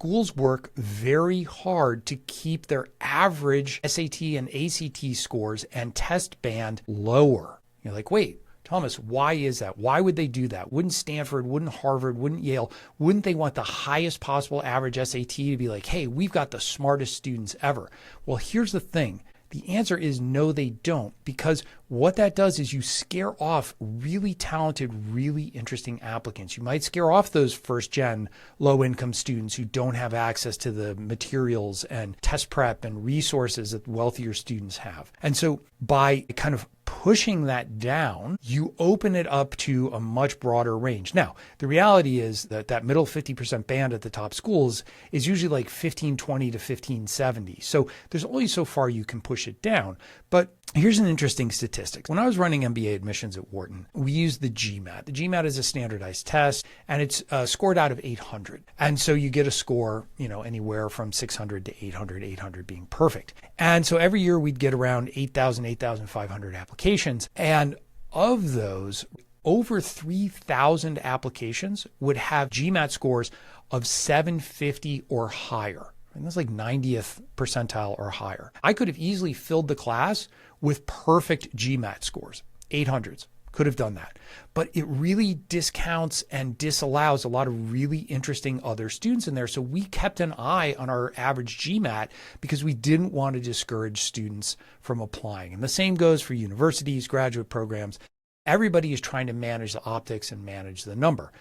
schools work very hard to keep their average SAT and ACT scores and test band lower. You're like, wait, Thomas, why is that? Why would they do that? Wouldn't Stanford, wouldn't Harvard, wouldn't Yale, wouldn't they want the highest possible average SAT to be like, hey, we've got the smartest students ever? Well, here's the thing. The answer is no, they don't, because what that does is you scare off really talented, really interesting applicants. You might scare off those first-gen low-income students who don't have access to the materials and test prep and resources that wealthier students have. And so by kind of pushing that down, you open it up to a much broader range. Now, the reality is that that middle 50% band at the top schools is usually like 1520 to 1570. So there's only so far you can push it down. But here's an interesting statistic. When I was running MBA admissions at Wharton, we used the GMAT. The GMAT is a standardized test, and it's scored out of 800. And so you get a score, anywhere from 600 to 800, 800 being perfect. And so every year we'd get around 8,000, 8,500 applications. And of those, over 3,000 applications would have GMAT scores of 750 or higher. And that's like 90th percentile or higher. I could have easily filled the class with perfect GMAT scores, 800s. Could have done that. But it really discounts and disallows a lot of really interesting other students in there. So we kept an eye on our average GMAT because we didn't want to discourage students from applying. And the same goes for universities, graduate programs. Everybody is trying to manage the optics and manage the number.